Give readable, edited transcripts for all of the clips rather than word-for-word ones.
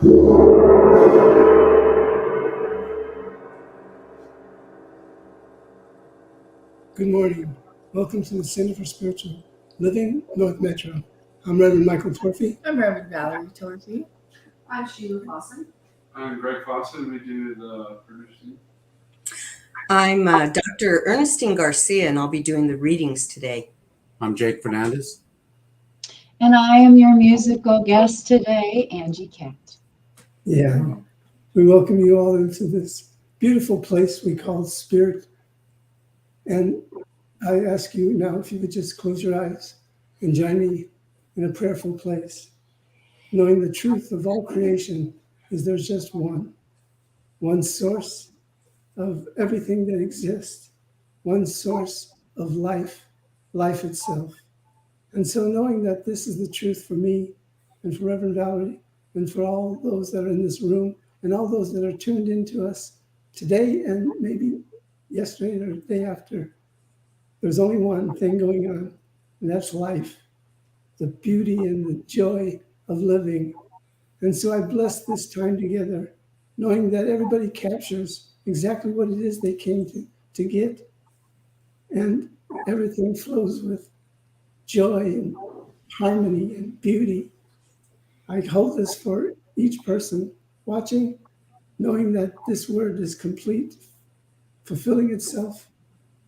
Good morning. Welcome to the Center for Spiritual Living, North Metro. I'm Reverend Michael Torphy. I'm Reverend Valerie Torphy. I'm Sheila Fawson. I'm Greg Fawson. We do the producing. I'm Dr. Ernestine Garcia, and I'll be doing the readings today. I'm Jake Fernandez. And I am your musical guest today, Angie Cat. Yeah, we welcome you all into this beautiful place we call Spirit. And I ask you now if you would just close your eyes and join me in a prayerful place, knowing the truth of all creation is there's just one source of everything that exists, one source of life itself. And so knowing that this is the truth for me and for Reverend Valerie and for all those that are in this room and all those that are tuned into us today and maybe yesterday or the day after, there's only one thing going on, and that's life, the beauty and the joy of living. And so I bless this time together, knowing that everybody captures exactly what it is they came to get. And everything flows with joy and harmony and beauty. I hold this for each person watching, knowing that this word is complete, fulfilling itself.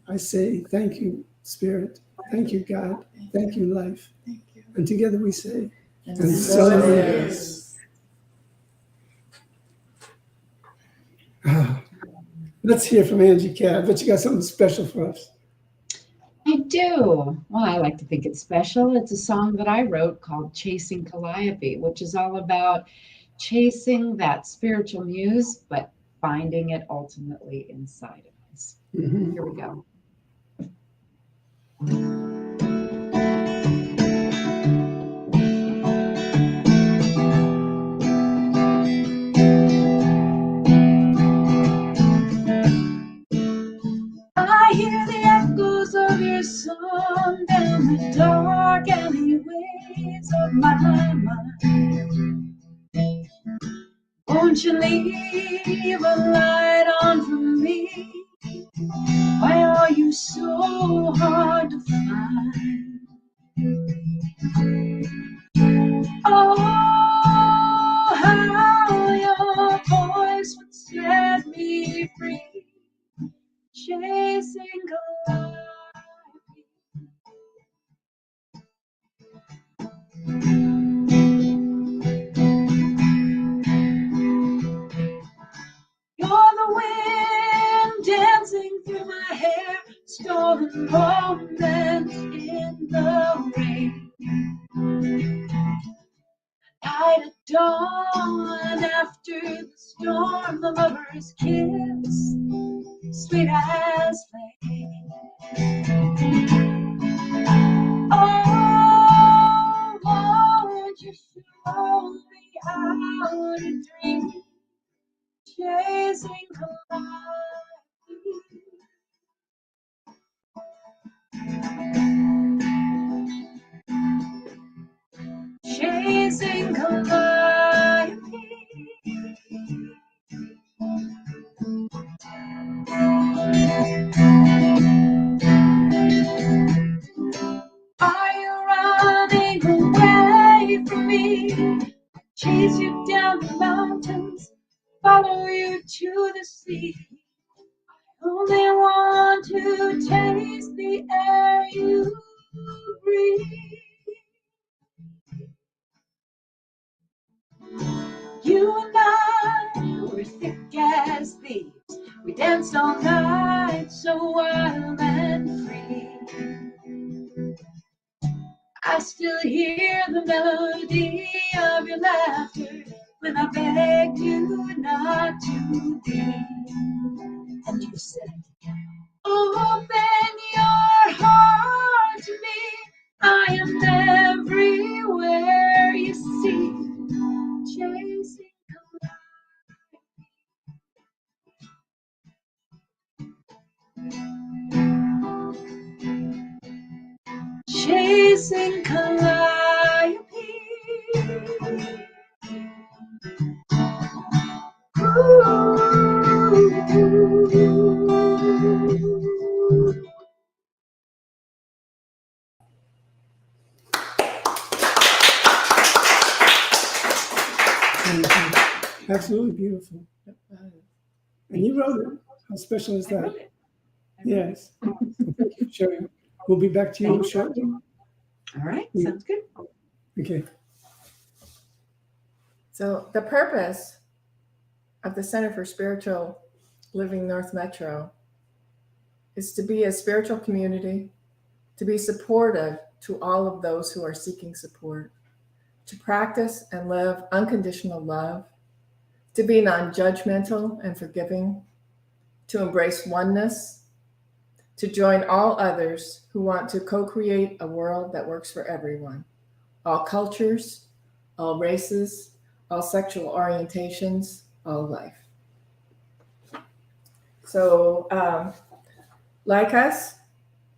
I say, thank you, Spirit. Thank you, God. Thank you, life. Thank you. And together we say, And so it is. Let's hear from Angie Cat. I bet you got something special for us. I do. Well, I like to think it's special. It's a song that I wrote called Chasing Calliope, which is all about chasing that spiritual muse, but finding it ultimately inside of us. Mm-hmm. Here we go. I hear the echoes of your song down the dark alleyways of my mind. Won't you leave a light on for me? Why are you so hard to find? Oh, how your voice would set me free, chasing Calliope. You're the wind dancing through my hair, stolen moments in the rain. Light at dawn after the storm, the lover's kiss, sweet as flame. Oh, won't you show me how to dream, chasing Calliope. Chasing Calliope. Are you running away from me? Chase you down the mountains, follow you to the sea. I only want to taste the air you breathe. You and I were thick as thieves. We danced all night, so wild and free. I still hear the melody of your laughter when I begged you not to leave. And you said, open your heart to me. I am everywhere you see, chasing Calliope. Chasing Calliope. Absolutely beautiful. And you wrote it. How special is I that? wrote it. Yes. So thank you for sharing. We'll be back to you shortly. All right, sounds good. Okay. So the purpose of the Center for Spiritual Living North Metro is to be a spiritual community, to be supportive to all of those who are seeking support, to practice and live unconditional love, to be non-judgmental and forgiving, to embrace oneness, to join all others who want to co-create a world that works for everyone, all cultures, all races, all sexual orientations, all life. So like us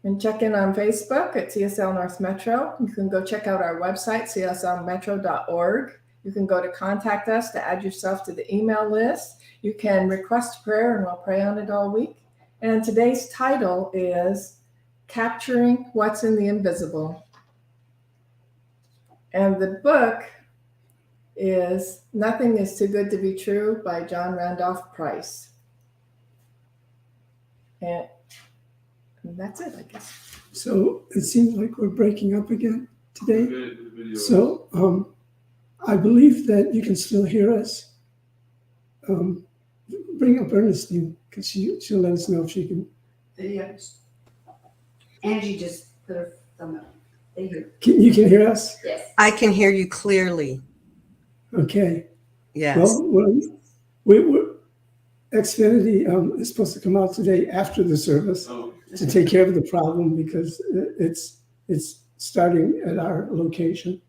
and check in on Facebook at CSL North Metro. You can go check out our website, cslmetro.org. You can go to contact us to add yourself to the email list. You can request prayer and we'll pray on it all week. And today's title is Capturing What's in the Invisible. And the book is Nothing is Too Good to Be True by John Randolph Price. And that's it, I guess. So it seems like we're breaking up again today. The video. So I believe that you can still hear us. Bring up Ernestine because she'll let us know if she can. Videos. Angie just put her thumb up. They hear. You can hear us? Yes. I can hear you clearly. Okay. Yes. Well, we're Xfinity is supposed to come out today after the service Oh, to take care of the problem because it's starting at our location.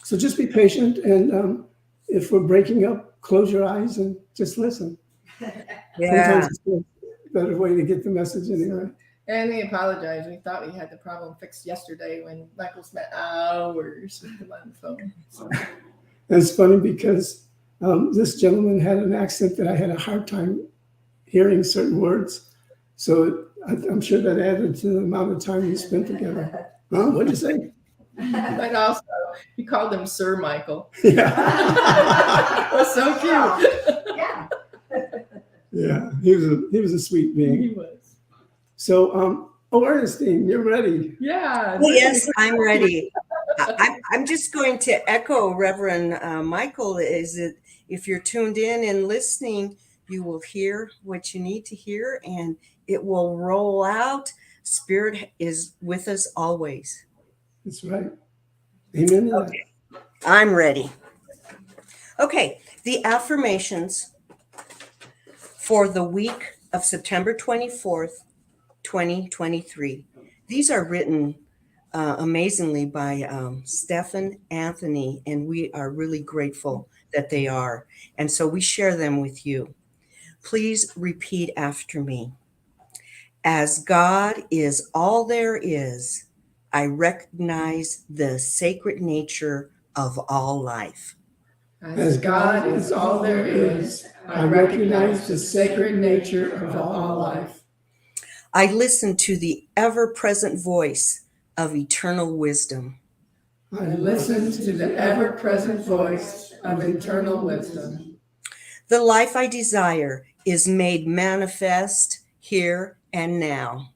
So just be patient, and if we're breaking up, close your eyes and just listen. Yeah. Sometimes it's a better way to get the message anyway. And we apologize. We thought we had the problem fixed yesterday when Michael spent hours with him on the phone. And it's funny because this gentleman had an accent that I had a hard time hearing certain words. So I'm sure that added to the amount of time we spent together. Huh? What'd you say? But also, he called him Sir Michael. Yeah. It was so cute. Yeah. Yeah, he was a sweet being. He was. So, Ernestine, you're ready. Yeah. Well, yes, I'm ready. I'm just going to echo Reverend Michael. Is that if you're tuned in and listening, you will hear what you need to hear, and it will roll out. Spirit is with us always. That's right. Amen to that. Okay. I'm ready. Okay, the affirmations for the week of September 24th, 2023. These are written amazingly by Stephen Anthony, and we are really grateful that they are. And so we share them with you. Please repeat after me. As God is all there is, I recognize the sacred nature of all life. As God is all there is, I recognize the sacred nature of all life. I listen to the ever-present voice of eternal wisdom. I listen to the ever-present voice of eternal wisdom. The life I desire is made manifest here and now.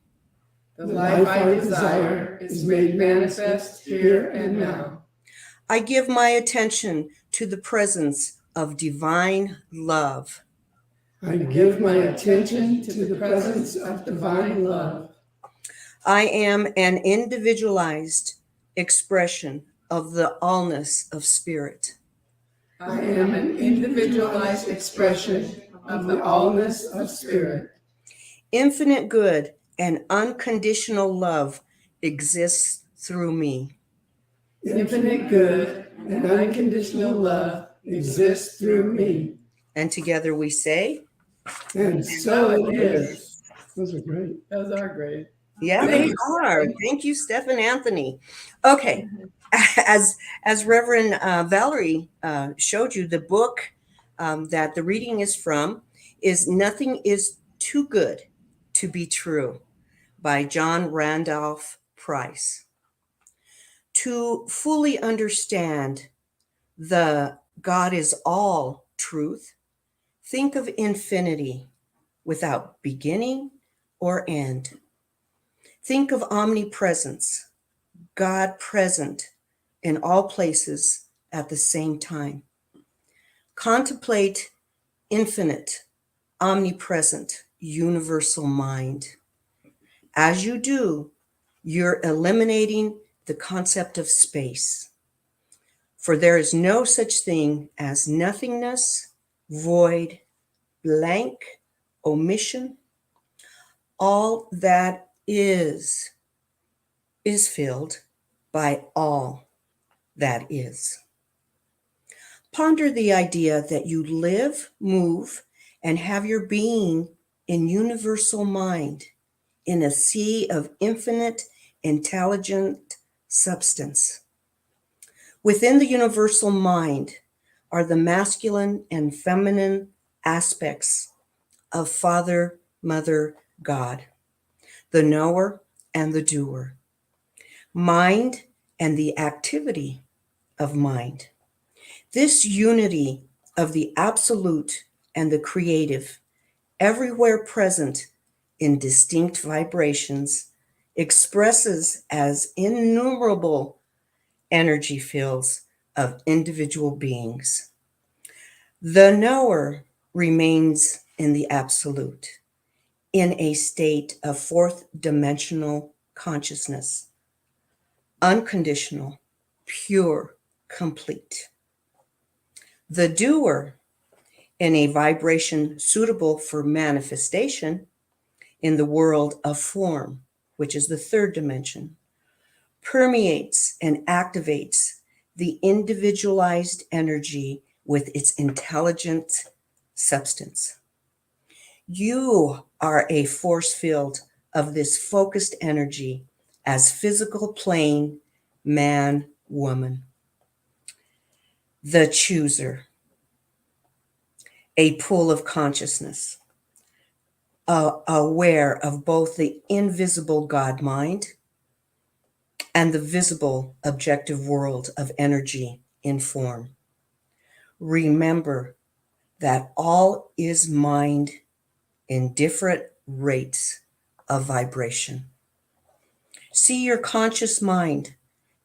The life I desire is made manifest here and now. I give my attention to the presence of divine love. I give my attention to the presence of divine love. I am an individualized expression of the allness of spirit. I am an individualized expression of the allness of spirit. Infinite good and unconditional love exists through me. Infinite good and unconditional love exists through me. And together we say, And so it is. Those are great. Those are great. yeah, they are. Thank you, Stephen Anthony. Okay, as Reverend Valerie showed you, the book that the reading is from is Nothing is Too Good to Be True by John Randolph Price. To fully understand the God is all truth. Think of infinity without beginning or end. Think of omnipresence, God present in all places at the same time. Contemplate infinite, omnipresent, universal mind. As you do, you're eliminating the concept of space. For there is no such thing as nothingness, void, blank, omission. All that is filled by all that is. Ponder the idea that you live, move, and have your being in universal mind, in a sea of infinite, intelligent substance. Within the universal mind are the masculine and feminine aspects of Father, Mother, God, the knower and the doer, mind and the activity of mind. This unity of the absolute and the creative, everywhere present in distinct vibrations, expresses as innumerable energy fields of individual beings. The knower remains in the absolute, in a state of fourth dimensional consciousness, unconditional, pure, complete. The doer, in a vibration suitable for manifestation in the world of form, which is the third dimension, permeates and activates the individualized energy with its intelligent substance. You are a force field of this focused energy as physical plane, man, woman. The chooser, a pool of consciousness, aware of both the invisible God mind and the visible objective world of energy in form. Remember that all is mind in different rates of vibration. See your conscious mind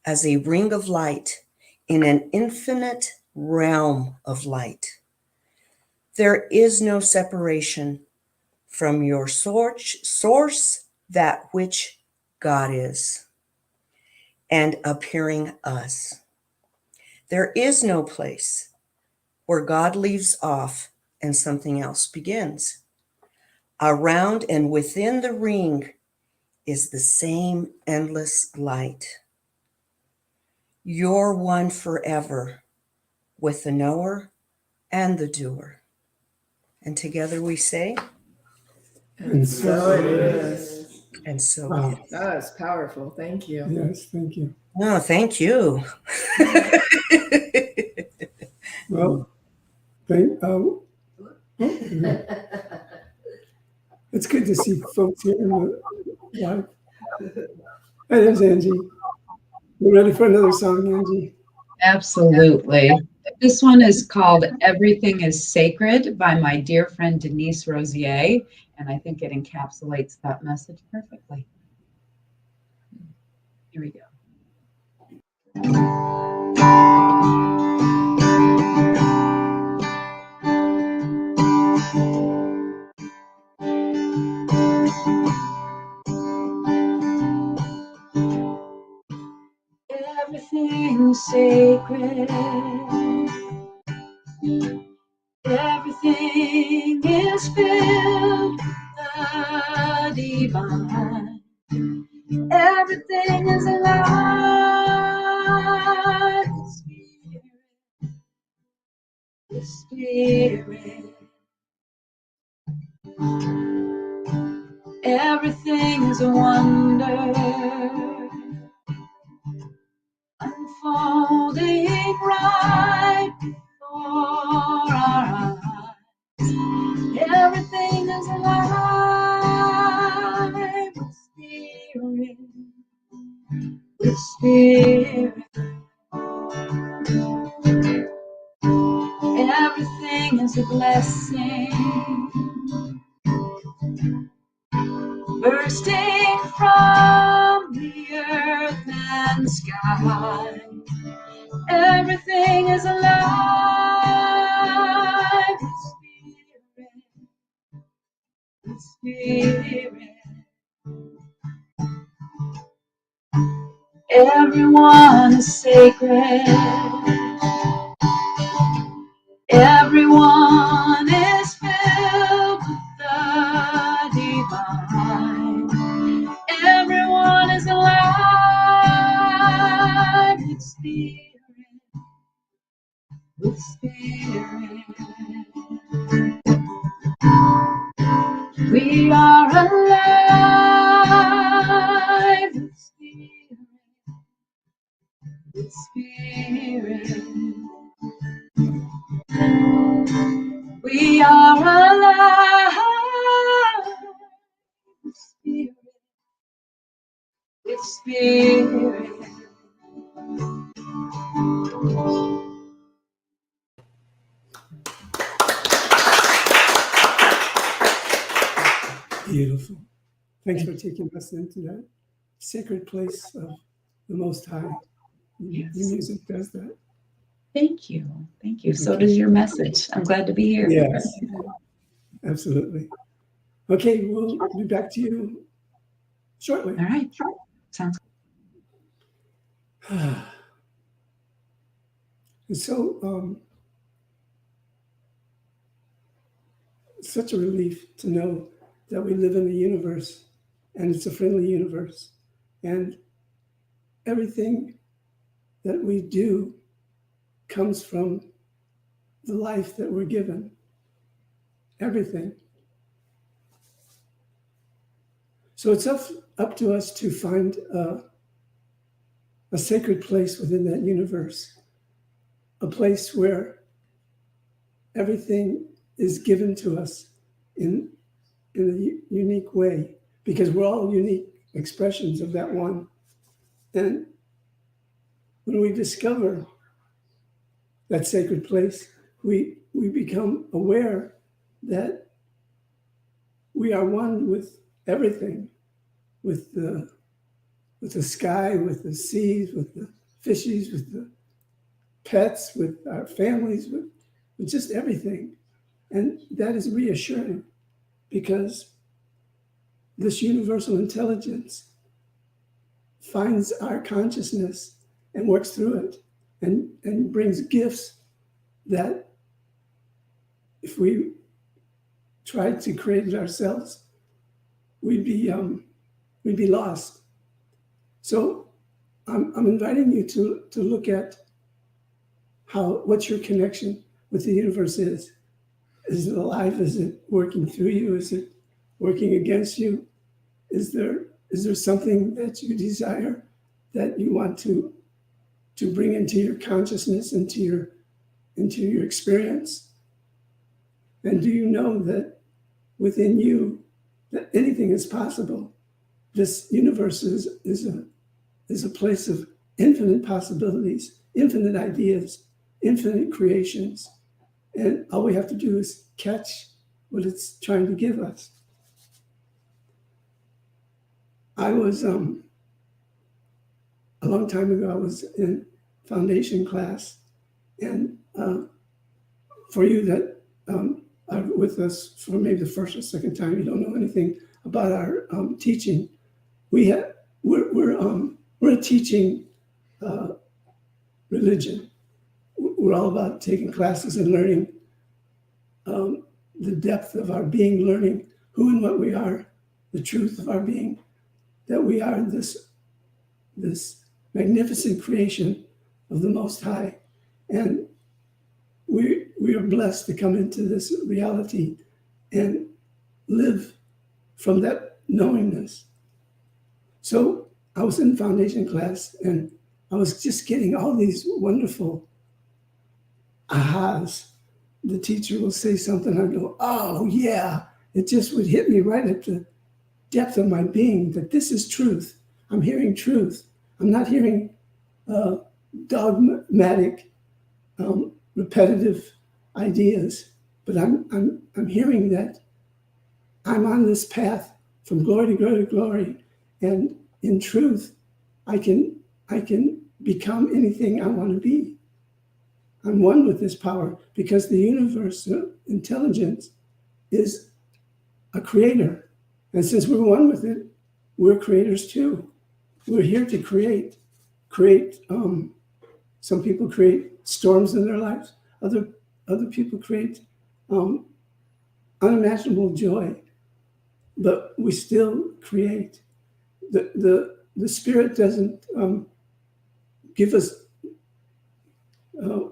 as a ring of light in an infinite realm of light. There is no separation from your source, that which God is, and appearing us. There is no place where God leaves off and something else begins. Around and within the ring is the same endless light. You're one forever with the knower and the doer. And together we say, And so it is. and so Wow. it is. That was powerful. Thank you. Yes, thank you. Oh, thank you. Well, it's good to see folks here in the live. Hey, there's Angie. You ready for another song, Angie? Absolutely. This one is called Everything is Sacred by my dear friend Denise Rosier, and I think it encapsulates that message perfectly. Here we go. Everything's sacred. Everything is filled with the divine. Everything is alive. The spirit. Everything is a wonder. Unfolding right before our eyes. Everything is alive. The spirit. everything is a blessing. Bursting from the earth and sky, everything is alive with spirit. Everyone is sacred. Everyone is filled with the divine. Everyone is alive with spirit, with spirit. We are alive with spirit, with spirit. We are alive with spirit, with spirit. Beautiful. Thanks for taking us into that sacred place of the Most High. Yes. Your music does that. Thank you. Thank you. So Okay. does your message. I'm glad to be here. Yes, absolutely. Okay, we'll be back to you shortly. All right. Sounds And so, it's such a relief to know that we live in a universe, and it's a friendly universe, and everything that we do comes from the life that we're given. Everything. So it's up to us to find a sacred place within that universe, a place where everything is given to us in a unique way, because we're all unique expressions of that one. And when we discover that sacred place, we become aware that we are one with everything, with the sky, with the seas, with the fishes, with the pets, with our families, with just everything. And that is reassuring, because this universal intelligence finds our consciousness and works through it and brings gifts that if we tried to create it ourselves, we'd be lost. So I'm inviting you to look at what your connection with the universe is. Is it alive? Is it working through you? Is it working against you? Is there something that you desire that you want to bring into your consciousness, into your experience? And do you know that within you that anything is possible? This universe is a place of infinite possibilities, infinite ideas, infinite creations. And all we have to do is catch what it's trying to give us. I was, a long time ago, I was in foundation class. And for you that are with us for maybe the first or second time, you don't know anything about our teaching, we're a teaching religion. We're all about taking classes and learning the depth of our being, learning who and what we are, the truth of our being, that we are this magnificent creation of the Most High. And we are blessed to come into this reality and live from that knowingness. So I was in foundation class and I was just getting all these wonderful ahas. The teacher will say something, I go, oh yeah, it just would hit me right at the depth of my being that this is truth. I'm hearing truth. I'm not hearing dogmatic, repetitive ideas, but I'm hearing that I'm on this path from glory to glory to glory, and in truth, I can become anything I want to be. I'm one with this power because the universe intelligence is a creator, and since we're one with it, we're creators too. We're here to create. Some people create storms in their lives. Other people create unimaginable joy, but we still create. The spirit doesn't give us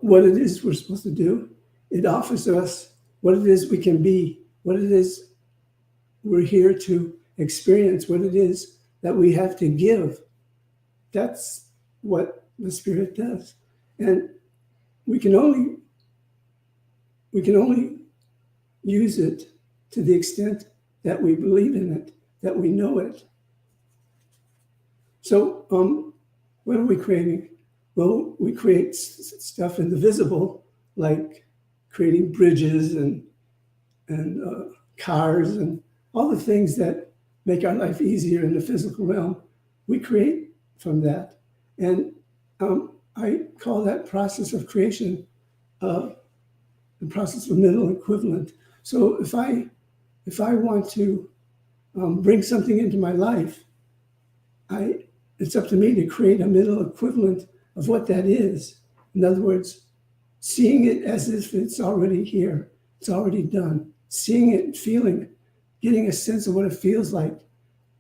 what it is we're supposed to do. It offers us what it is we can be, what it is we're here to experience, what it is that we have to give. That's what the spirit does. And we can only use it to the extent that we believe in it, that we know it. So what are we creating? Well, we create stuff in the visible, like creating bridges and cars and all the things that make our life easier in the physical realm. We create from that. And I call that process of creation the process of middle equivalent. So if I want to bring something into my life, it's up to me to create a middle equivalent of what that is. In other words, seeing it as if it's already here, it's already done. Seeing it, feeling it, getting a sense of what it feels like,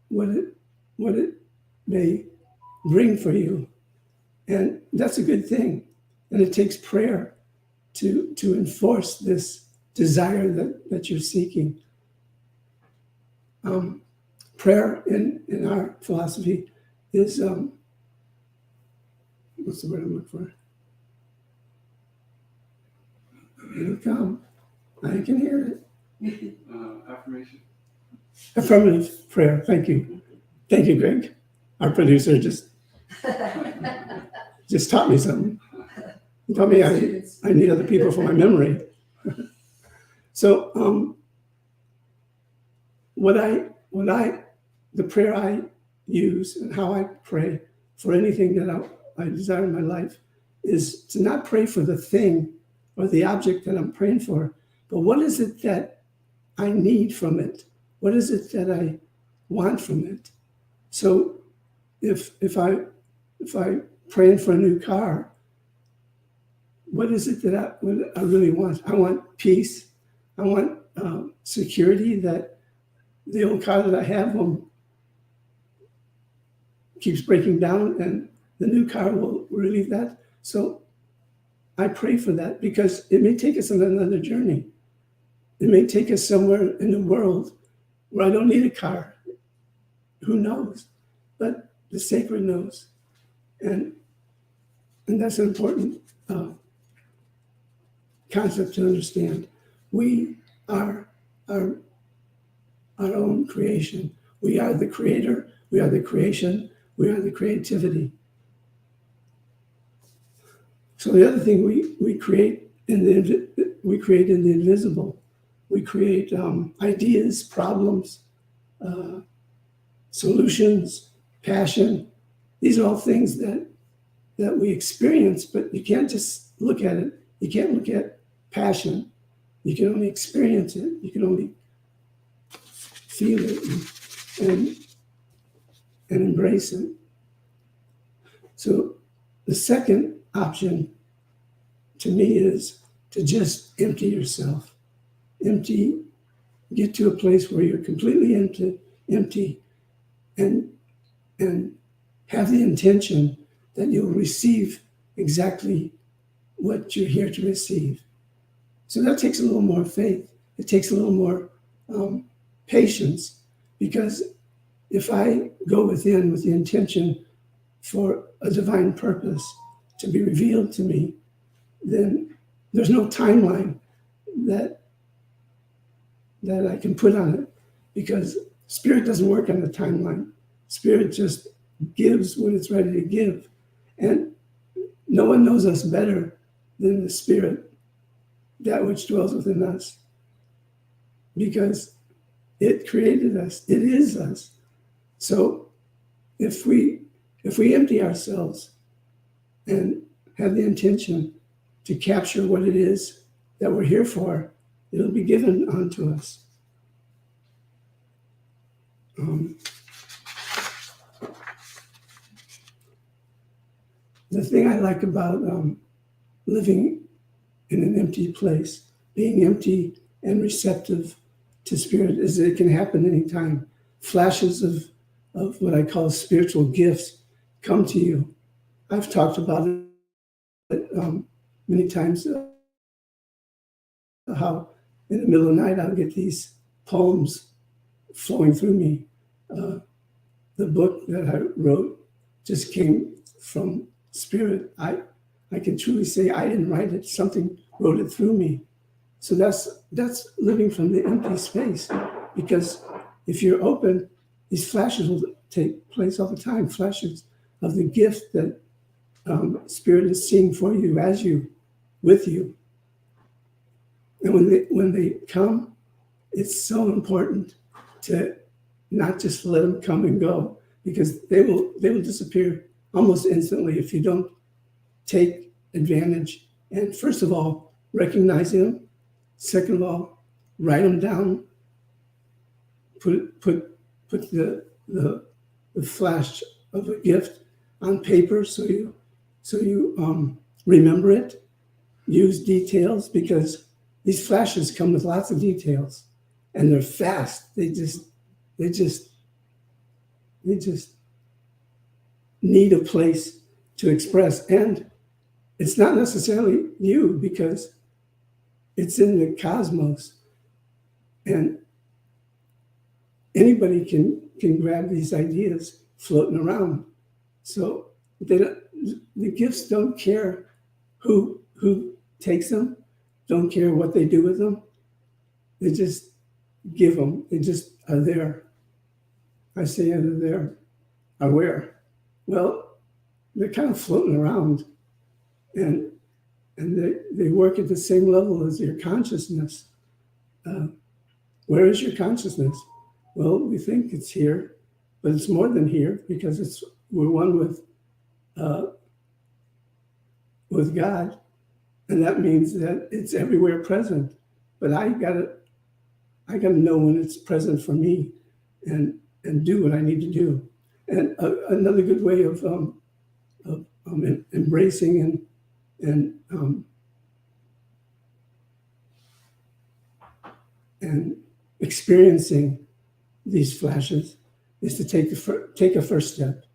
what it may bring for you. And that's a good thing. And it takes prayer to enforce this desire that you're seeking. Prayer in our philosophy is, what's the word I'm looking for? It'll come. I can hear it. Affirmation. Affirmative prayer. Thank you. Thank you, Greg. Our producer just taught me something. He taught me I need other people for my memory. So the prayer I use and how I pray for anything that I desire in my life is to not pray for the thing or the object that I'm praying for, but what is it that I need from it? What is it that I want from it? So if I praying for a new car, what is it that I really want? I want peace. I want security that the old car that I have keeps breaking down, and the new car will relieve that. So I pray for that because it may take us on another journey. It may take us somewhere in the world where I don't need a car. Who knows? But the sacred knows. And that's an important concept to understand. We are our own creation. We are the creator. We are the creation. We are the creativity. So the other thing we create in the invisible. We create ideas, problems, solutions, passion. These are all things that we experience, but you can't just look at it. You can't look at passion. You can only experience it. You can only feel it and embrace it. So the second option to me is to just empty yourself. Empty, get to a place where you're completely empty and have the intention that you'll receive exactly what you're here to receive. So that takes a little more faith. It takes a little more patience, because if I go within with the intention for a divine purpose to be revealed to me, then there's no timeline that I can put on it, because Spirit doesn't work on the timeline. Spirit just gives when it's ready to give. And no one knows us better than the Spirit. that which dwells within us, because it created us. It is us. So if we empty ourselves and have the intention to capture what it is that we're here for, it'll be given unto us. The thing I like about living in an empty place, being empty and receptive to spirit, is that it can happen anytime. Flashes of what I call spiritual gifts come to you. I've talked about it many times, how in the middle of the night I'll get these poems flowing through me. The book that I wrote just came from spirit. I can truly say I didn't write it. Something wrote it through me. So that's living from the empty space, because if you're open, these flashes will take place all the time. Flashes of the gift that spirit is seeing for you, as you, with you. And when they come, it's so important to not just let them come and go, because they will disappear almost instantly if you don't take advantage. And first of all, recognize them. Second of all, write them down. Put the flash of a gift on paper so you remember it. Use details, because these flashes come with lots of details, and they're fast. They just need a place to express. And it's not necessarily you, because it's in the cosmos, and anybody can grab these ideas floating around. So the gifts don't care who takes them, don't care what they do with them. They just give them. They just are there. I say are there. Are where? Well, they're kind of floating around, and they work at the same level as your consciousness. Where is your consciousness? Well, we think it's here, but it's more than here, because we're one with God, and that means that it's everywhere present. But I gotta know when it's present for me, and do what I need to do. And another good way of embracing and experiencing these flashes is to take a first step.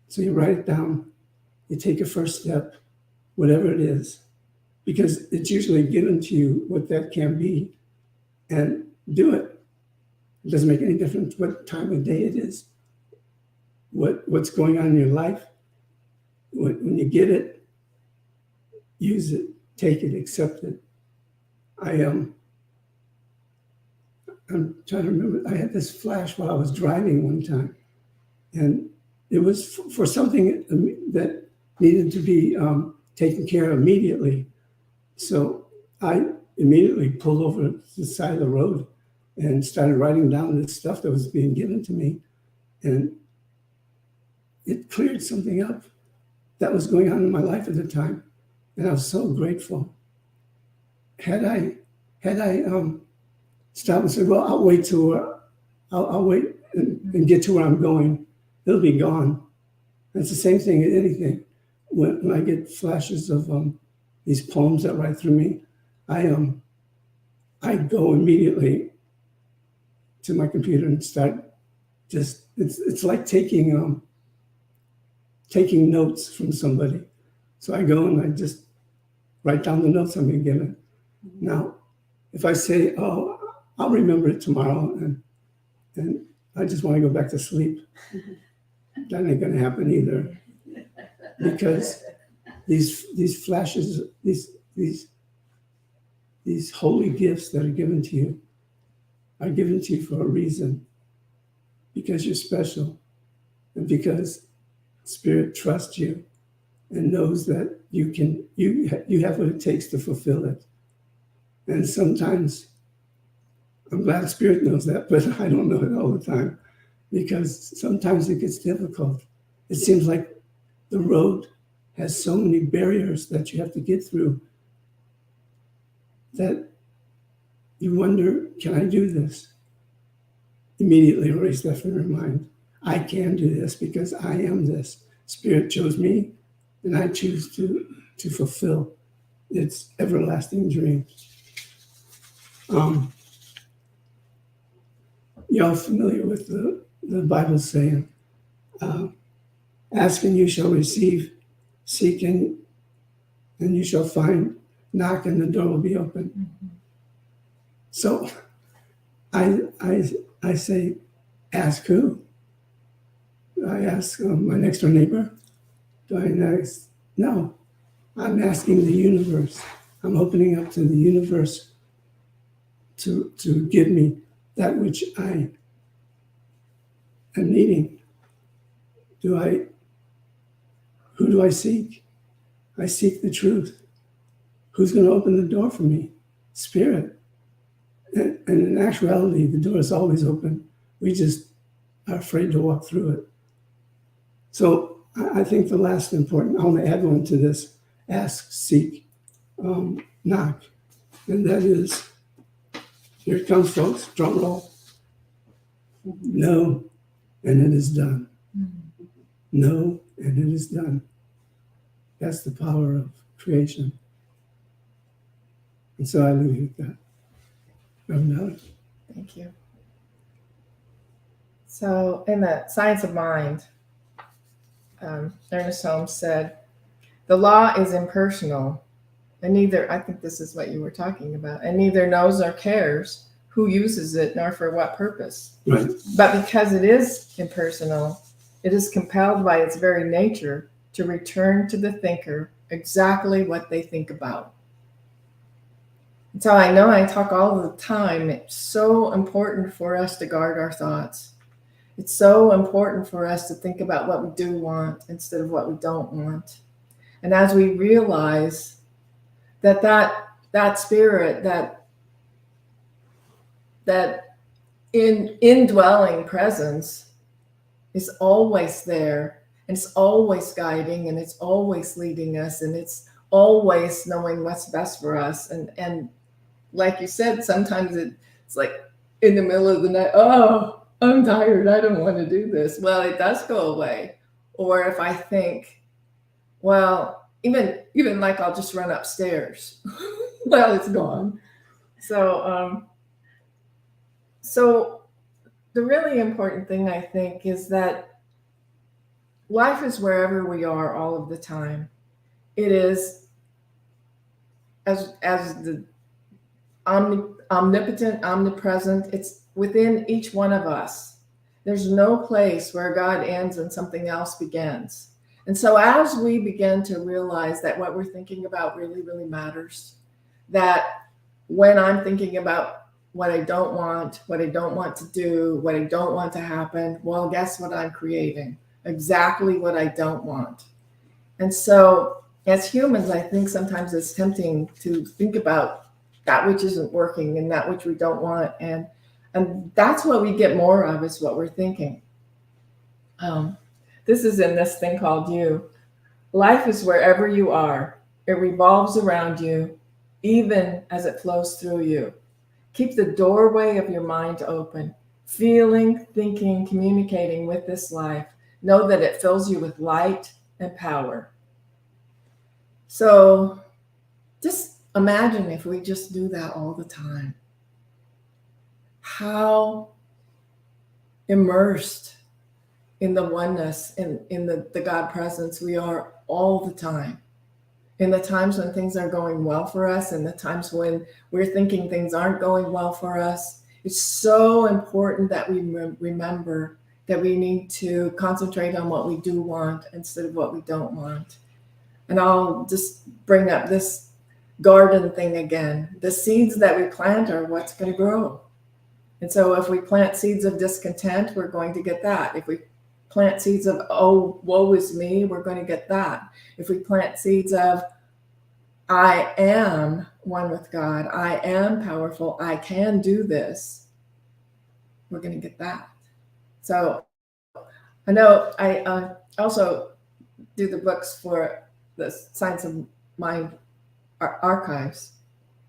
So you write it down, you take a first step, whatever it is, because it's usually given to you what that can be, and do it. It doesn't make any difference what time of day it is, what's going on in your life. When you get it, use it, take it, accept it. I'm trying to remember, I had this flash while I was driving one time, and it was for something that needed to be taken care of immediately. So I immediately pulled over to the side of the road and started writing down this stuff that was being given to me. And it cleared something up that was going on in my life at the time. And I was so grateful. Had I stopped and said, well, I'll wait till I'll wait and get to where I'm going, it'll be gone. And it's the same thing in anything. When I get flashes of these poems that write through me, I go immediately to my computer and start it's like taking notes from somebody. So I go and I just write down the notes I'm being given. Now, if I say, oh, I'll remember it tomorrow, and I just want to go back to sleep, that ain't gonna happen either. Because these flashes, these holy gifts that are given to you are given to you for a reason, because you're special, and because Spirit trusts you and knows that you have what it takes to fulfill it. And sometimes, I'm glad Spirit knows that, but I don't know it all the time, because sometimes it gets difficult. It seems like the road has so many barriers that you have to get through that you wonder, can I do this? Immediately erase that from your mind. I can do this because I am this. Spirit chose me, and I choose to fulfill its everlasting dream. Y'all familiar with the Bible saying, ask and you shall receive, seek and you shall find, knock and the door will be open. Mm-hmm. So I say, ask who? Do I ask my next door neighbor? Do I ask? No, I'm asking the universe. I'm opening up to the universe to give me that which I am needing. Who do I seek? I seek the truth. Who's going to open the door for me? Spirit. And in actuality, the door is always open. We just are afraid to walk through it. So I think the last important, I want to add one to this: ask, seek, knock. And that is, here it comes, folks, drum roll. No, and it is done. No, and it is done. That's the power of creation. And so I leave you with that. Thank you. So in the Science of Mind, Ernest Holmes said, the law is impersonal, and neither, I think this is what you were talking about, and neither knows nor cares who uses it nor for what purpose. Right. But because it is impersonal, it is compelled by its very nature to return to the thinker exactly what they think about. And so I know I talk all the time. It's so important for us to guard our thoughts. It's so important for us to think about what we do want instead of what we don't want. And as we realize that spirit, that indwelling presence is always there, and it's always guiding, and it's always leading us, and it's always knowing what's best for us. And like you said, sometimes it's like in the middle of the night, oh, I'm tired, I don't want to do this. Well, it does go away. Or if I think, well, even like I'll just run upstairs. Well, it's gone. So the really important thing, I think, is that life is wherever we are all of the time. It is as the omnipotent, omnipresent. It's within each one of us. There's no place where God ends and something else begins. And so as we begin to realize that what we're thinking about really, really matters, that when I'm thinking about what I don't want to do, what I don't want to happen, well, guess what I'm creating? Exactly what I don't want. And so as humans, I think sometimes it's tempting to think about that which isn't working and that which we don't want. And that's what we get more of, is what we're thinking. This is in this thing called you. Life is wherever you are. It revolves around you, even as it flows through you. Keep the doorway of your mind open, feeling, thinking, communicating with this life. Know that it fills you with light and power. So just imagine if we just do that all the time. How immersed in the oneness, in the God presence we are all the time. In the times when things are going well for us, and the times when we're thinking things aren't going well for us, it's so important that we remember that we need to concentrate on what we do want instead of what we don't want. And I'll just bring up this garden thing again. The seeds that we plant are what's going to grow. And so if we plant seeds of discontent, we're going to get that. If we plant seeds of, oh, woe is me, we're going to get that. If we plant seeds of, I am one with God. I am powerful. I can do this. We're going to get that. So I know I also do the books for the Science of Mind archives.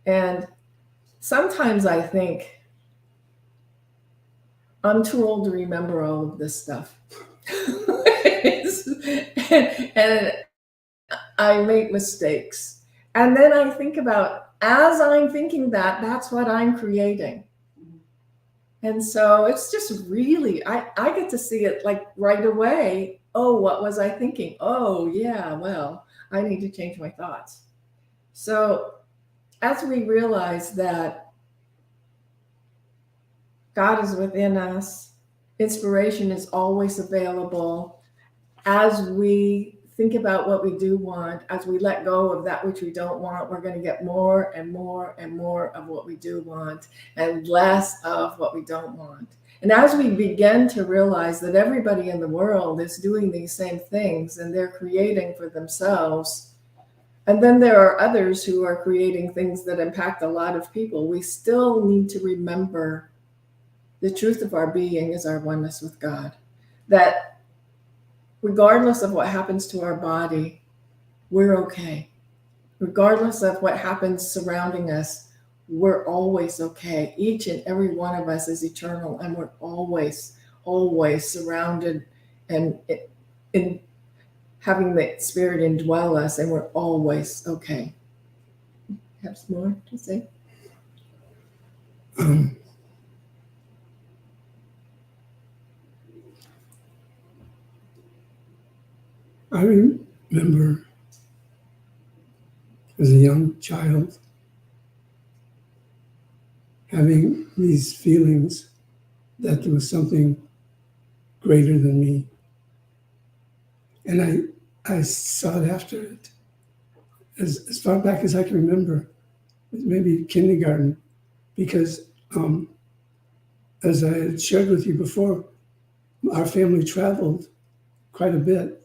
And sometimes I think I'm too old to remember all of this stuff. and I make mistakes. And then I think about, as I'm thinking that, that's what I'm creating. And so it's just really, I get to see it like right away. Oh, what was I thinking? Oh, yeah, well, I need to change my thoughts. So as we realize that God is within us, inspiration is always available. As we think about what we do want, as we let go of that which we don't want, we're going to get more and more and more of what we do want and less of what we don't want. And as we begin to realize that everybody in the world is doing these same things and they're creating for themselves, and then there are others who are creating things that impact a lot of people, we still need to remember the truth of our being is our oneness with God. That regardless of what happens to our body, we're okay. Regardless of what happens surrounding us, we're always okay. Each and every one of us is eternal, and we're always, always surrounded and in having the Spirit indwell us, and we're always okay. Have some more to say? I remember as a young child having these feelings that there was something greater than me. And I sought after it as far back as I can remember, maybe kindergarten, because as I had shared with you before, our family traveled quite a bit,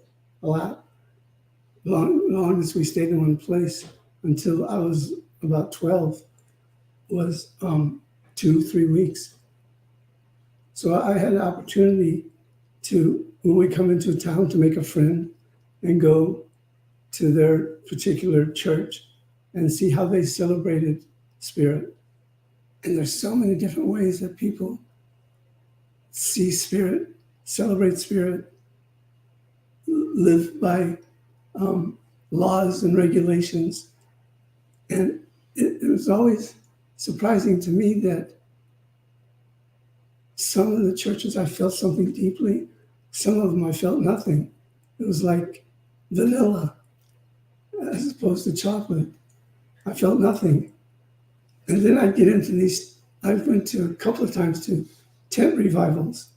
a lot. Long as we stayed in one place until I was about 12, was 2-3 weeks. So I had an opportunity to, when we come into a town, to make a friend and go to their particular church and see how they celebrated Spirit. And there's so many different ways that people see Spirit, celebrate Spirit, live by laws and regulations. And it was always surprising to me that some of the churches I felt something deeply, some of them I felt nothing. It was like vanilla as opposed to chocolate. I felt nothing. And then I'd get into these, I went to a couple of times to tent revivals.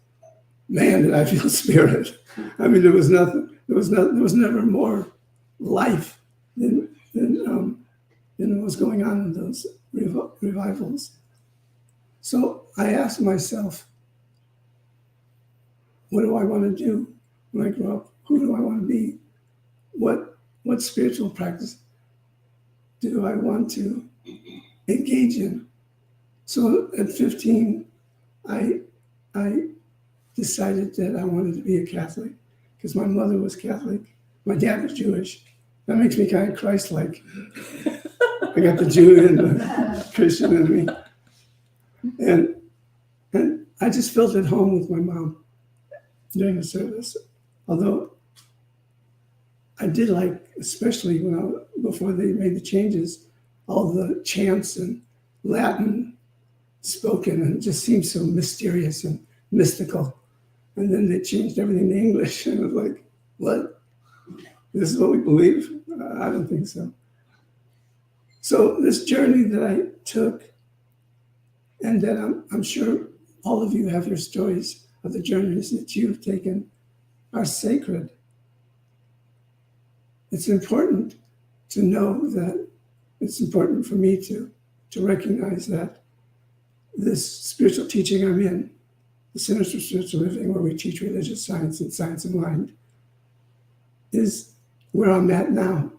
Man, did I feel Spirit. I mean, there was never more life than what was going on in those revivals. So I asked myself, what do I want to do when I grow up? Who do I want to be? What spiritual practice do I want to engage in? So at 15, I decided that I wanted to be a Catholic because my mother was Catholic. My dad was Jewish. That makes me kind of Christ-like. I got the Jew and the Christian in me. And I just felt at home with my mom during the service. Although I did like, especially before they made the changes, all the chants and Latin spoken, and it just seemed so mysterious and mystical. And then they changed everything to English, and I was like, what? This is what we believe? I don't think so. So this journey that I took, and that I'm sure all of you have your stories of the journeys that you've taken, are sacred. It's important to know that, it's important for me to recognize that this spiritual teaching I'm in, the Centers for Spiritual Living, where we teach religious science and science of mind, is where I'm at now.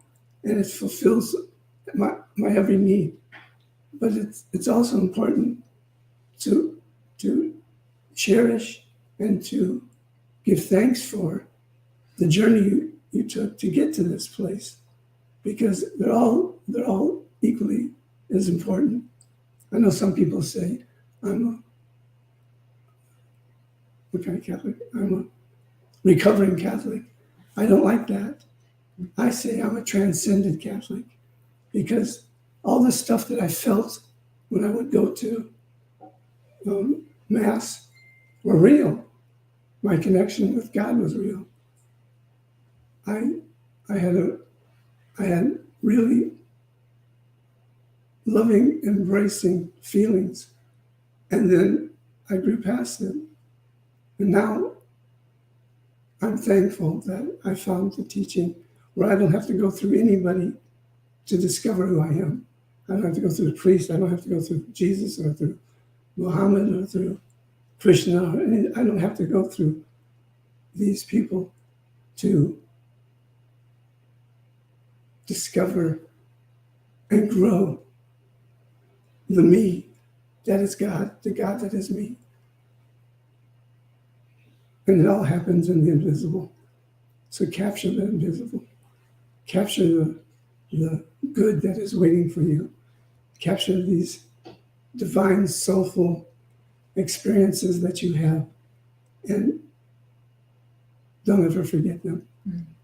And it fulfills my every need. but it's also important to cherish and to give thanks for the journey you took to get to this place, because they're all equally as important. I know some people say, what kind of Catholic? I'm a recovering Catholic. I don't like that. I say I'm a transcendent Catholic, because all the stuff that I felt when I would go to Mass were real. My connection with God was real. I had really loving, embracing feelings, and then I grew past them. And now I'm thankful that I found the teaching where I don't have to go through anybody to discover who I am. I don't have to go through the priest. I don't have to go through Jesus or through Muhammad or through Krishna. I don't have to go through these people to discover and grow the me that is God, the God that is me. And it all happens in the invisible. So capture the invisible. Capture the good that is waiting for you. Capture these divine, soulful experiences that you have, and don't ever forget them,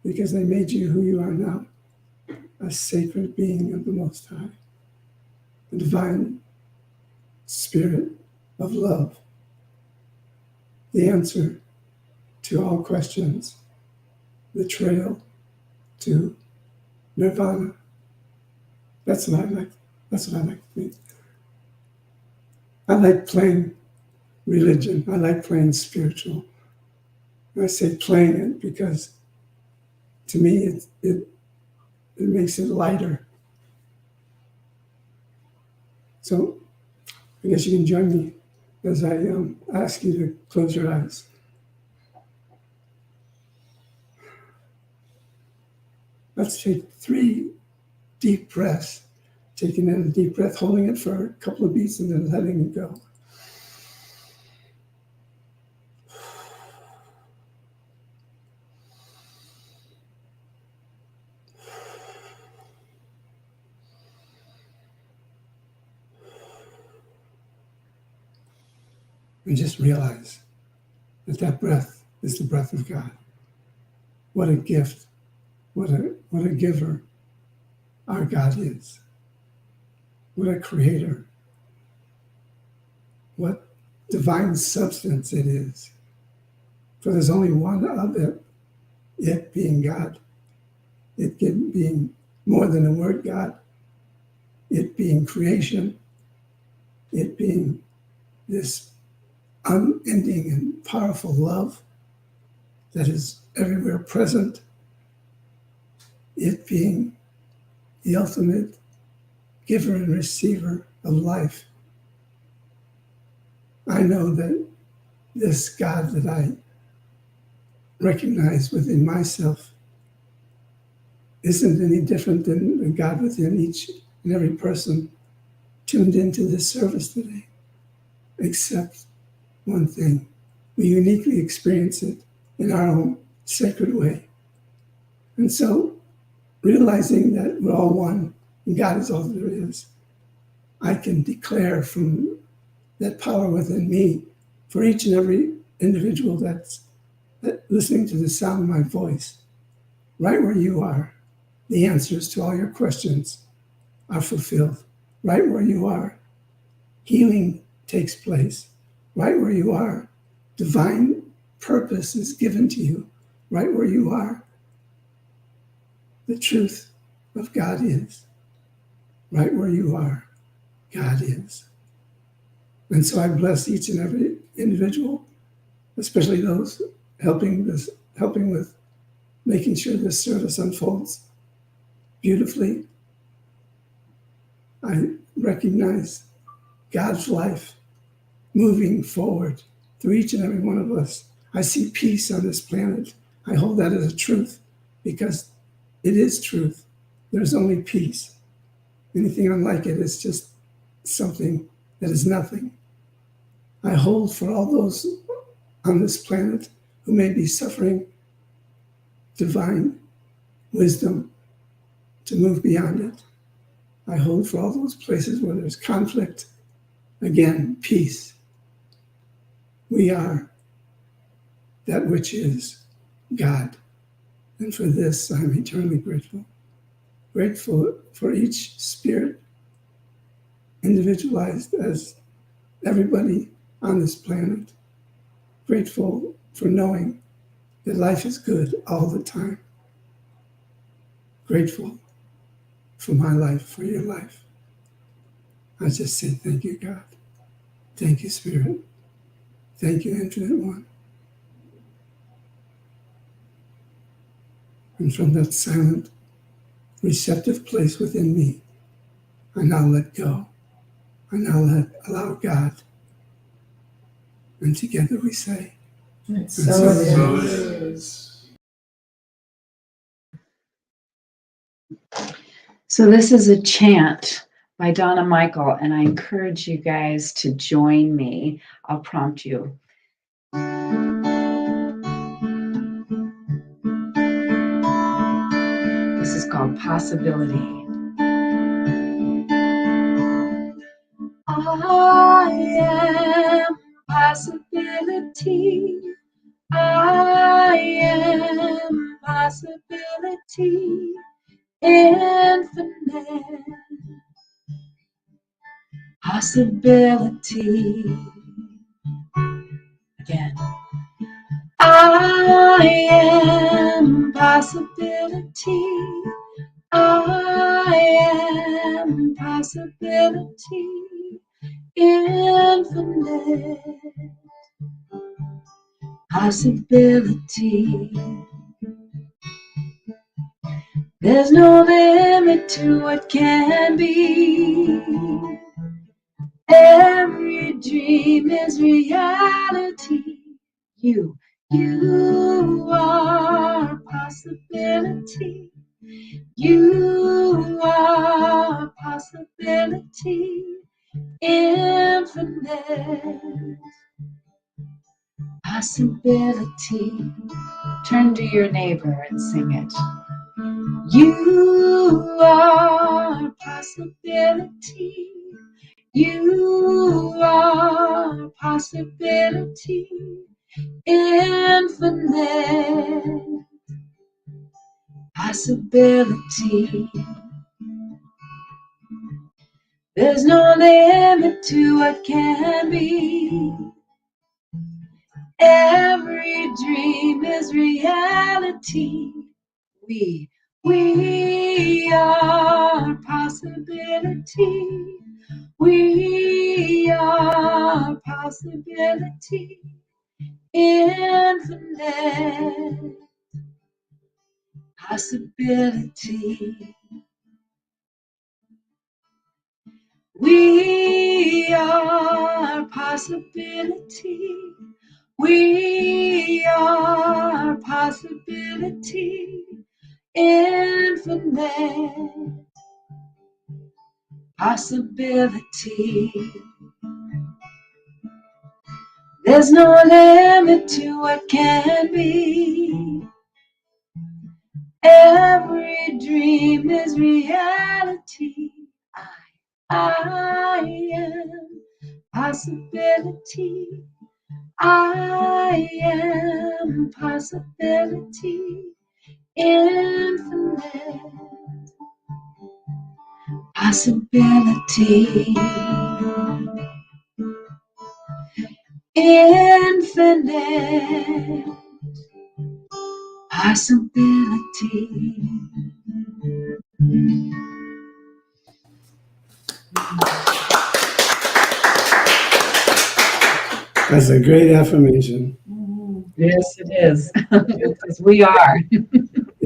because they made you who you are now, a sacred being of the Most High, the divine spirit of love, the answer to all questions, the trail to nirvana. That's what I like. That's what I like to think. I like playing religion. I like playing spiritual. And I say playing it because to me it makes it lighter. So I guess you can join me as I ask you to close your eyes. Let's take 3 deep breaths. Taking in a deep breath, holding it for a couple of beats, and then letting it go. And just realize that breath is the breath of God. What a gift, what a giver our God is. What a creator. What divine substance it is. For there's only one of it being God. It being more than a word God. It being creation. It being this unending and powerful love that is everywhere present. It being the ultimate giver and receiver of life. I know that this God that I recognize within myself isn't any different than the God within each and every person tuned into this service today, except one thing. We uniquely experience it in our own sacred way. And so, realizing that we're all one, and God is all there is, I can declare from that power within me for each and every individual that's listening to the sound of my voice, right where you are, the answers to all your questions are fulfilled. Right where you are, healing takes place. Right where you are, divine purpose is given to you. Right where you are, the truth of God is. Right where you are, God is. And so I bless each and every individual, especially those helping with making sure this service unfolds beautifully. I recognize God's life moving forward through each and every one of us. I see peace on this planet. I hold that as a truth because it is truth. There's only peace. Anything unlike it is just something that is nothing. I hold for all those on this planet who may be suffering divine wisdom to move beyond it. I hold for all those places where there's conflict, again, peace. We are that which is God. And for this, I'm eternally grateful. Grateful for each spirit, individualized as everybody on this planet. Grateful for knowing that life is good all the time. Grateful for my life, for your life. I just say thank you, God. Thank you, Spirit. Thank you, Infinite One. And from that silent, receptive place within me, I now let go. I now allow God. And together we say, And so so it So it it is. So this is a chant by Donna Michael, and I encourage you guys to join me. I'll prompt you. This is called Possibility. I am possibility. I am possibility. Infinite possibility. Again. I am possibility. I am possibility. Infinite possibility. There's no limit to what can be. Every dream is reality. You are possibility. You are possibility. Infinite possibility. Turn to your neighbor and sing it. You are possibility. You are possibility. Infinite possibility. There's no limit to what can be. Every dream is reality. We are possibility. We are possibility. Infinite possibility. We are possibility. We are possibility. Infinite possibility. There's no limit to what can be. Every dream is reality. I am possibility. I am possibility. Infinite possibility. Infinite possibility. That's a great affirmation. Yes, it is. Because we are.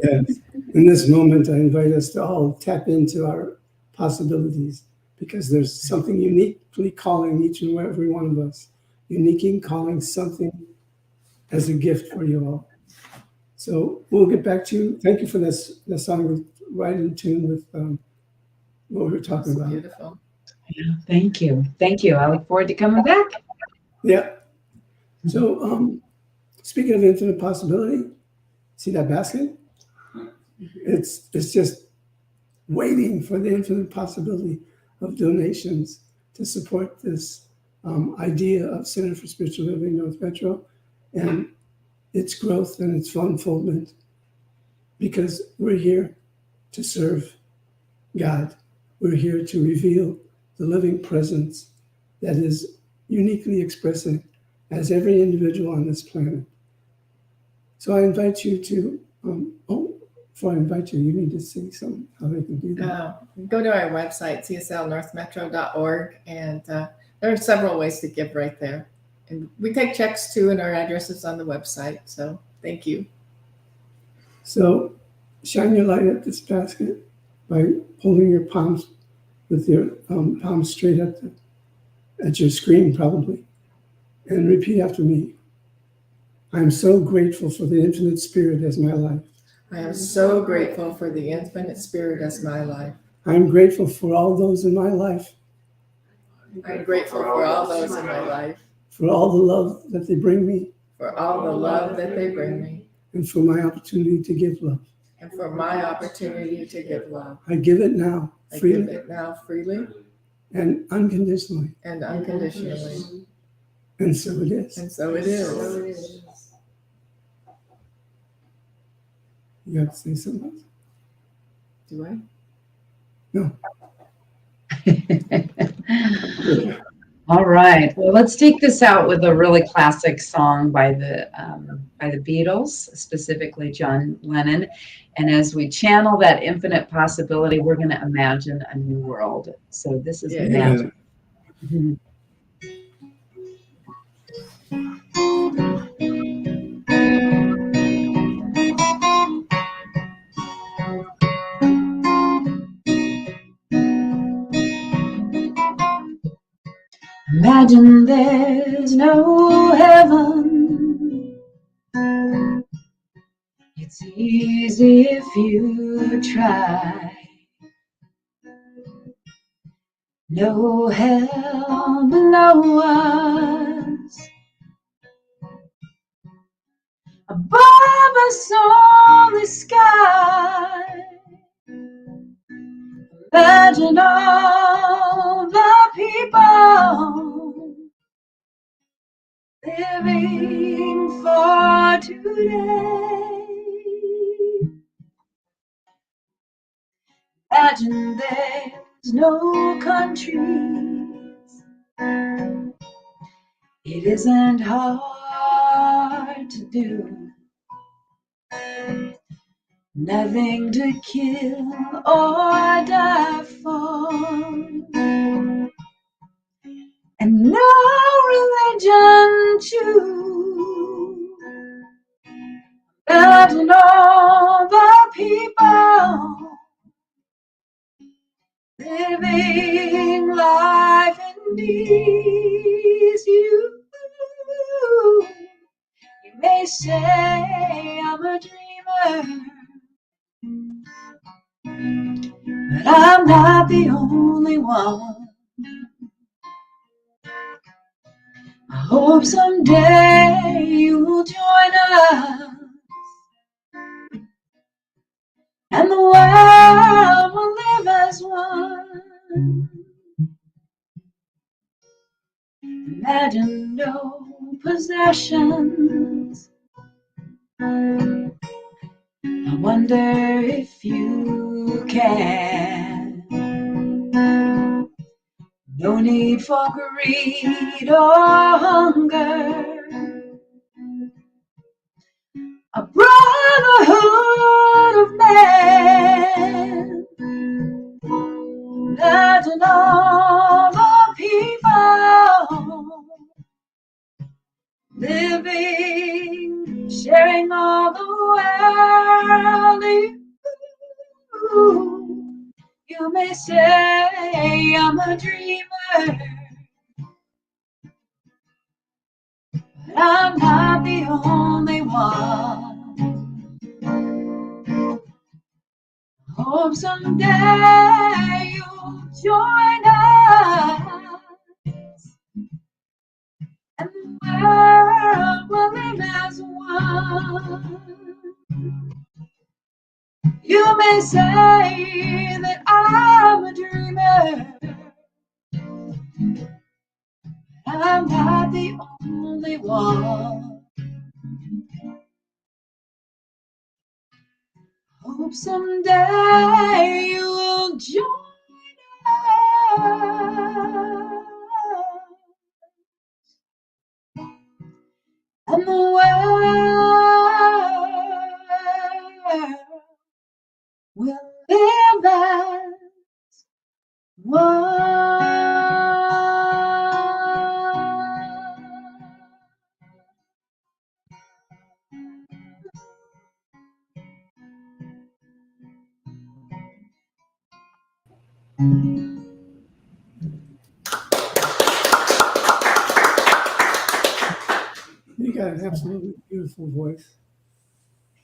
Yes. In this moment, I invite us to all tap into our possibilities because there's something uniquely calling each and every one of us, uniquely calling something as a gift for you all. So we'll get back to you. Thank you for this song, right in tune with what we were talking So about. beautiful. Thank you. Thank you. I look forward to coming back. Yeah. So, speaking of infinite possibility, see that basket? It's just waiting for the infinite possibility of donations to support this idea of Center for Spiritual Living North Metro and its growth and its unfoldment, because we're here to serve God. We're here to reveal the living presence that is uniquely expressing as every individual on this planet. So I invite you to, before I invite you, you need to say something, how they can do that. Go to our website, cslnorthmetro.org, and there are several ways to give right there. And we take checks too, and our address is on the website. So thank you. So shine your light at this basket by holding your palms with your palms straight at your screen, probably. And repeat after me. I am so grateful for the infinite spirit as my life. I am so grateful for the infinite spirit as my life. I am grateful for all those in my life, I'm grateful for all those in my life, for all the love that they bring me, for all the love that they bring me, and for my opportunity to give love. and for my opportunity to give love. I give it now, I give freely it now freely and unconditionally. and unconditionally. And so it is. And so it is. You have to say something else? Do I? No. All right. Well, let's take this out with a really classic song by the Beatles, specifically John Lennon. And as we channel that infinite possibility, we're going to imagine a new world. So this is Imagine. Imagine there's no heaven. It's easy if you try. No hell below us. Above us only sky. Imagine all the people living for today. Imagine there's no countries. It isn't hard to do. Nothing to kill or die for. And no religion too. Imagine all the people living life in peace. You may say I'm a dreamer, but I'm not the only one. I hope someday you will join us, and the world will live as one. Imagine no possessions. I wonder if you can. No need for greed or hunger. A brotherhood of men. Imagine all the people living, sharing all the world. You may say I'm a dreamer, but I'm not the only one. I hope someday you'll join us, and the world will live as one. You may say that I'm a dreamer, I'm not the only one. Hope someday you'll join us, and the world will live as You got an absolutely beautiful voice.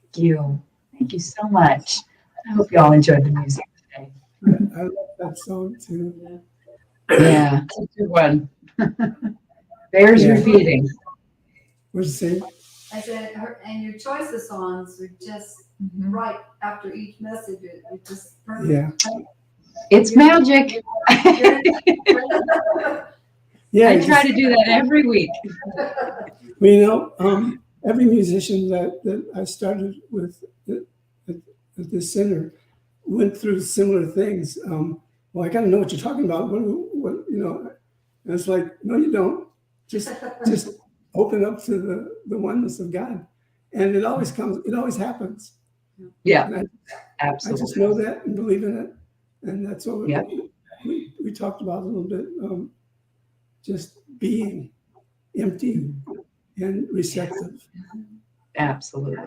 Thank you. Thank you so much. I hope you all enjoyed the music today. I love that song too. Yeah, it's a good one. Bears Yeah. repeating. What's the same? I said, and your choice of songs were just right after each message. It was just perfect. Yeah. It's magic. Yeah. I try to do that every week. Well, you know, every musician that I started with at the center went through similar things. Well, I got to know what you're talking about. What you know? And it's like, no, you don't. Just open up to the oneness of God, and it always comes. It always happens. Yeah, And I just absolutely. know that and believe in it, and that's what Yeah. we talked about a little bit. Just being empty and receptive, Absolutely.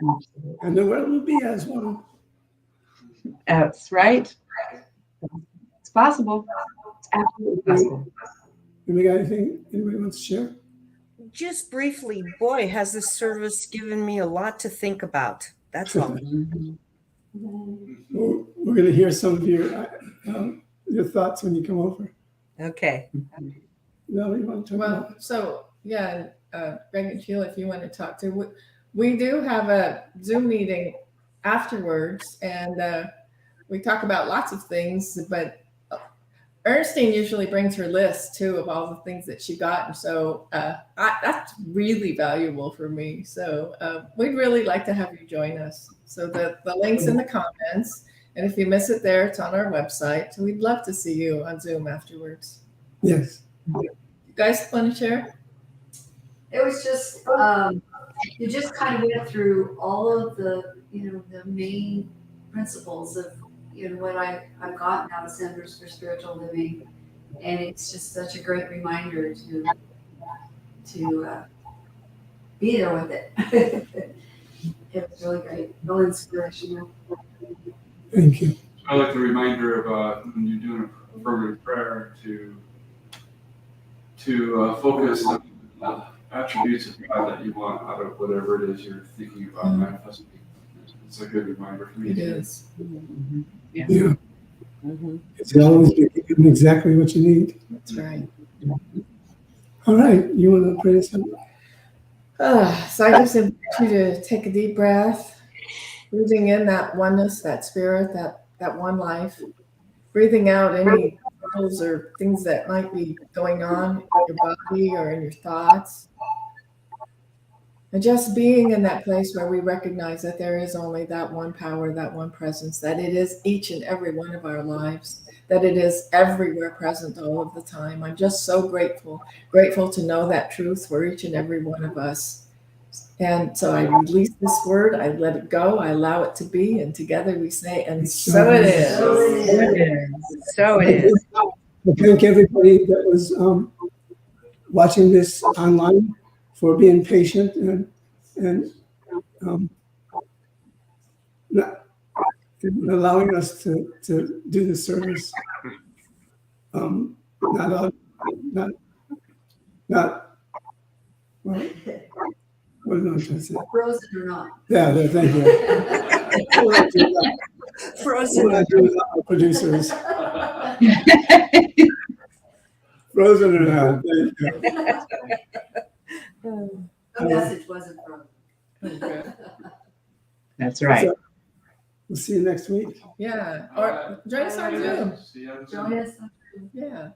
Absolutely. and the world will be as one. That's right. It's possible. It's absolutely possible. Anybody got anything anybody wants to share? Just briefly, boy, has this service given me a lot to think about. That's all. Mhm. We're going to hear some of your thoughts when you come over. Okay. No, you want to talk about? Well, so yeah, Greg and Sheila, if you want to talk to, we do have a Zoom meeting afterwards, and we talk about lots of things. But Ernestine usually brings her list too of all the things that she got, and so that's really valuable for me. So we'd really like to have you join us. So the link's in the comments, and if you miss it there, it's on our website. So we'd love to see you on Zoom afterwards. Yes. You guys want to share? It was just, you just kind of went through all of the, the main principles of, what I've gotten out of Centers for Spiritual Living. And it's just such a great reminder to be there with it. It was really great, really inspirational. Thank you. I like the reminder of when you're doing a affirmative prayer to focus on attributes of God that you want out of whatever it is you're thinking about manifesting. It's a good reminder for me. It too. is. Mhm. Yeah. Mm-hmm. It's always giving exactly what you need. That's right. All right. You want to pray us out? So I just invite you to take a deep breath, breathing in that oneness, that spirit, that one life, breathing out any troubles or things that might be going on in your body or in your thoughts. And just being in that place where we recognize that there is only that one power, that one presence, that it is each and every one of our lives, that it is everywhere present all of the time. I'm just so grateful to know that truth for each and every one of us. And so I release this word, I let it go, I allow it to be, and together we say, and so it is. So it is. So it is. I thank everybody that was watching this online for being patient and allowing us to do the service. Not well. What am I trying to say? Frozen or not. Yeah, thank you. Frozen. What I do with our producers. Frozen in hell. Thank you. The message wasn't from. Okay. That's right. So, we'll see you next week. Yeah. Or join us on Zoom. See you on Join Zoom. us. Yeah.